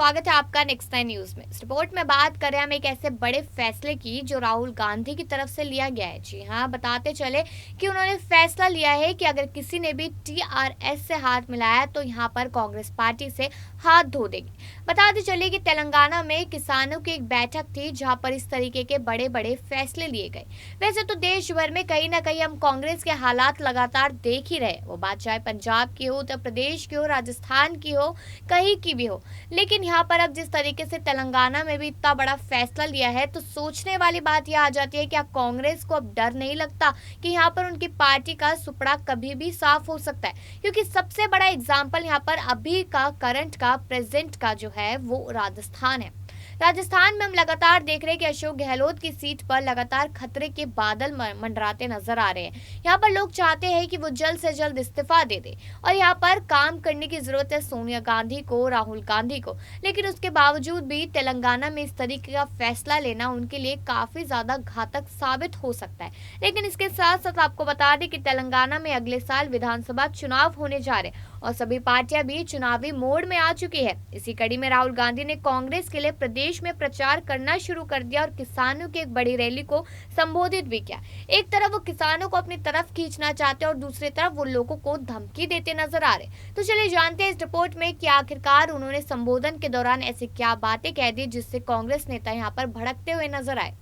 स्वागत है आपका नेक्स्ट नाइन न्यूज में। इस रिपोर्ट में बात करें हम एक ऐसे बड़े फैसले की जो राहुल गांधी की तरफ से लिया गया है। जी हाँ, बताते चले कि उन्होंने फैसला लिया है कि अगर किसी ने भी टीआरएस से हाथ मिलाया तो यहाँ पर कांग्रेस पार्टी से हाथ धो देगी। बताते चले कि तेलंगाना में किसानों की एक बैठक थी जहाँ पर इस तरीके के बड़े बड़े फैसले लिए गए। वैसे तो देश भर में कहीं ना कहीं हम कांग्रेस के हालात लगातार देख ही रहे, वो बात चाहे पंजाब की हो, उत्तर प्रदेश की हो, राजस्थान की हो, कहीं की भी हो। लेकिन यहाँ पर अब जिस तरीके से तेलंगाना में भी इतना बड़ा फैसला लिया है तो सोचने वाली बात यह आ जाती है कि क्या कांग्रेस को अब डर नहीं लगता कि यहाँ पर उनकी पार्टी का सुपड़ा कभी भी साफ हो सकता है। क्योंकि सबसे बड़ा एग्जाम्पल यहाँ पर अभी का करंट का प्रेजेंट का जो है वो राजस्थान है। राजस्थान में हम लगातार देख रहे हैं कि अशोक गहलोत की सीट पर लगातार खतरे के बादल मंडराते नजर आ रहे हैं। यहाँ पर लोग चाहते हैं कि वो जल्द से जल्द इस्तीफा दे दे और यहाँ पर काम करने की जरूरत है सोनिया गांधी को, राहुल गांधी को। लेकिन उसके बावजूद भी तेलंगाना में इस तरीके का फैसला लेना उनके लिए काफी ज्यादा घातक साबित हो सकता है। लेकिन इसके साथ साथ आपको बता दें कि तेलंगाना में अगले साल विधानसभा चुनाव होने जा रहे हैं और सभी पार्टियां भी चुनावी मोड में आ चुकी है। इसी कड़ी में राहुल गांधी ने कांग्रेस के लिए प्रदेश में प्रचार करना शुरू कर दिया और किसानों की एक बड़ी रैली को संबोधित भी किया। एक तरफ वो किसानों को अपनी तरफ खींचना चाहते हैं और दूसरी तरफ वो लोगों को धमकी देते नजर आ रहे। तो चलिए जानते हैं इस रिपोर्ट में कि आखिरकार उन्होंने संबोधन के दौरान ऐसी क्या बातें कह दी जिससे कांग्रेस नेता यहाँ पर भड़कते हुए नजर आए।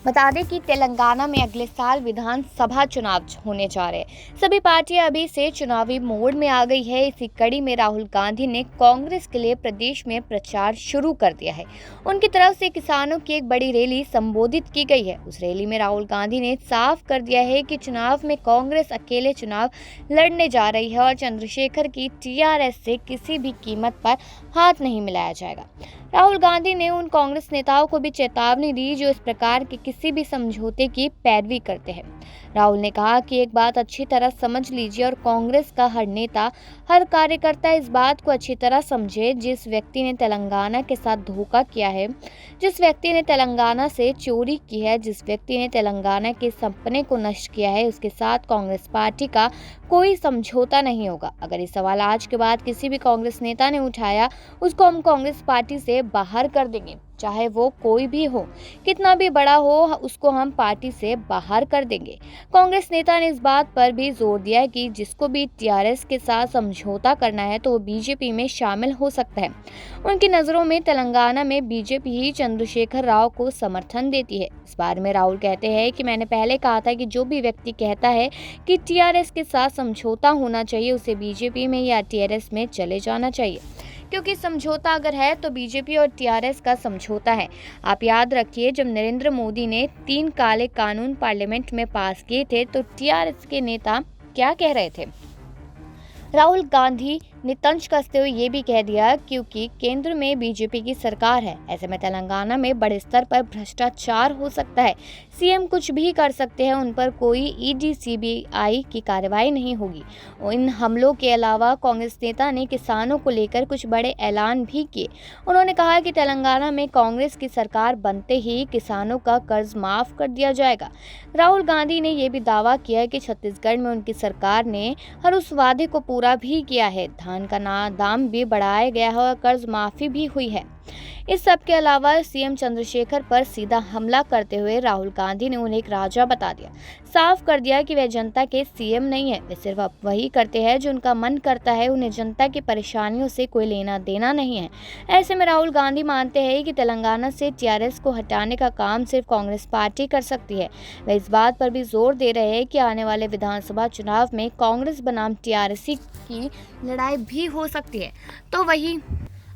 बता दें कि तेलंगाना में अगले साल विधानसभा चुनाव होने जा रहे हैं। सभी पार्टियां अभी से चुनावी मोड में आ गई है। इसी कड़ी में राहुल गांधी ने कांग्रेस के लिए प्रदेश में प्रचार शुरू कर दिया है। उनकी तरफ से किसानों की एक बड़ी रैली संबोधित की गई है। उस रैली में राहुल गांधी ने साफ कर दिया है कि चुनाव में कांग्रेस अकेले चुनाव लड़ने जा रही है और चंद्रशेखर की टीआरएस से किसी भी कीमत पर हाथ नहीं मिलाया जाएगा। राहुल गांधी ने उन कांग्रेस नेताओं को भी चेतावनी दी जो इस प्रकार के किसी भी समझौते की पैरवी करते हैं। राहुल ने कहा कि एक बात अच्छी तरह समझ लीजिए और कांग्रेस का हर नेता, हर कार्यकर्ता इस बात को अच्छी तरह समझे, जिस व्यक्ति ने तेलंगाना के साथ धोखा किया है, जिस व्यक्ति ने तेलंगाना से चोरी की है, जिस व्यक्ति ने तेलंगाना के सपने को नष्ट किया है, उसके साथ कांग्रेस पार्टी का कोई समझौता नहीं होगा। अगर ये सवाल आज के बाद किसी भी कांग्रेस नेता ने उठाया, उसको हम कांग्रेस पार्टी से बाहर कर देंगे, चाहे वो कोई भी हो, कितना भी बड़ा हो, उसको हम पार्टी से बाहर कर देंगे। कांग्रेस नेता ने इस बात पर भी जोर दिया है कि जिसको भी टीआरएस के साथ समझौता करना है तो वो बीजेपी में शामिल हो सकता है। उनकी नज़रों में तेलंगाना में बीजेपी ही चंद्रशेखर राव को समर्थन देती है। इस बारे में राहुल कहते हैं कि मैंने पहले कहा था कि जो भी व्यक्ति कहता है कि टीआरएस के साथ समझौता होना चाहिए, उसे बीजेपी में या टीआरएस में चले जाना चाहिए, क्योंकि समझौता अगर है तो बीजेपी और टीआरएस का समझौता है। आप याद रखिए, जब नरेंद्र मोदी ने 3 काले कानून पार्लियामेंट में पास किए थे तो टीआरएस के नेता क्या कह रहे थे। राहुल गांधी ने तंज कसते हुए ये भी कह दिया क्योंकि केंद्र में बीजेपी की सरकार है, ऐसे में तेलंगाना में बड़े स्तर पर भ्रष्टाचार हो सकता है। सीएम कुछ भी कर सकते हैं, उन पर कोई ईडी सीबीआई की कार्रवाई नहीं होगी। इन हमलों के अलावा कांग्रेस नेता ने किसानों को लेकर कुछ बड़े ऐलान भी किए। उन्होंने कहा कि तेलंगाना में कांग्रेस की सरकार बनते ही किसानों का कर्ज माफ कर दिया जाएगा। राहुल गांधी ने यह भी दावा किया कि छत्तीसगढ़ में उनकी सरकार ने हर उस वादे को पूरा भी किया है। धान का दाम भी बढ़ाया गया है और कर्ज माफी भी हुई है। इस सब के अलावा सीएम चंद्रशेखर पर सीधा हमला करते हुए राहुल गांधी ने उन्हें एक राजा बता दिया, साफ कर दिया कि वे जनता के सीएम नहीं है, वे सिर्फ वही करते हैं जो उनका मन करता है, उन्हें जनता की परेशानियों से कोई लेना देना नहीं है। ऐसे में राहुल गांधी मानते हैं कि तेलंगाना से टीआरएस को हटाने का काम सिर्फ कांग्रेस पार्टी कर सकती है। वे इस बात पर भी जोर दे रहे हैं कि आने वाले विधानसभा चुनाव में कांग्रेस बनाम टीआरएस की लड़ाई भी हो सकती है। तो वही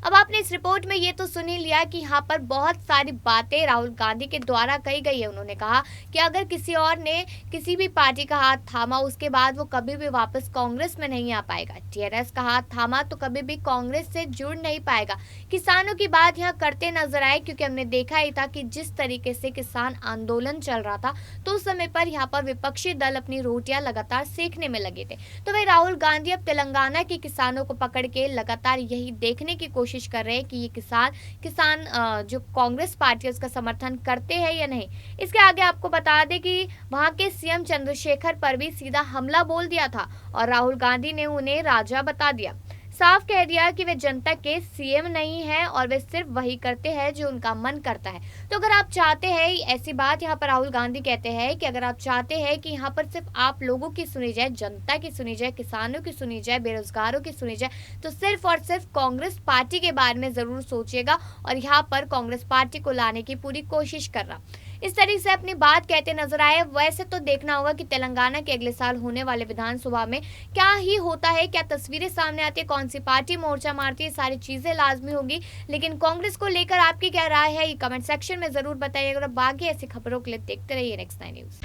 अब आपने इस रिपोर्ट में ये तो सुन ही लिया कि यहाँ पर बहुत सारी बातें राहुल गांधी के द्वारा कही गई है। उन्होंने कहा कि अगर किसी और ने किसी भी पार्टी का हाथ थामा, उसके बाद वो कभी भी वापस कांग्रेस में नहीं आ पाएगा। टीआरएस का हाथ थामा तो कभी भी कांग्रेस से जुड़ नहीं पाएगा। किसानों की बात यहाँ करते नजर आए, क्योंकि हमने देखा ही था कि जिस तरीके से किसान आंदोलन चल रहा था तो उस समय पर यहाँ पर विपक्षी दल अपनी रोटियां लगातार सेकने में लगे थे। तो वही राहुल गांधी अब तेलंगाना के किसानों को पकड़ के लगातार यही देखने की कोशिश कर रहे हैं कि ये किसान जो कांग्रेस पार्टी है उसका समर्थन करते हैं या नहीं। इसके आगे आपको बता दें कि वहां के सीएम चंद्रशेखर पर भी सीधा हमला बोल दिया था और राहुल गांधी ने उन्हें राजा बता दिया। साफ कह दिया कि वे जनता के सीएम नहीं हैं और वे सिर्फ वही करते हैं जो उनका मन करता है। तो अगर आप चाहते हैं, ऐसी बात यहाँ पर राहुल गांधी कहते हैं कि अगर आप चाहते हैं कि यहाँ पर सिर्फ आप लोगों की सुनी जाए, जनता की सुनी जाए, किसानों की सुनी जाए, बेरोजगारों की सुनी जाए, तो सिर्फ और सिर्फ कांग्रेस पार्टी के बारे में जरूर सोचिएगा और यहाँ पर कांग्रेस पार्टी को लाने की पूरी कोशिश कर रहा। इस तरीके से अपनी बात कहते नजर आए। वैसे तो देखना होगा कि तेलंगाना के अगले साल होने वाले विधानसभा में क्या ही होता है, क्या तस्वीरें सामने आती है, कौन सी पार्टी मोर्चा मारती है, सारी चीजें लाजमी होगी। लेकिन कांग्रेस को लेकर आपकी क्या राय है, ये कमेंट सेक्शन में जरूर बताइएगा और बाकी ऐसी खबरों के लिए देखते रहिए नेक्स्ट 9 न्यूज।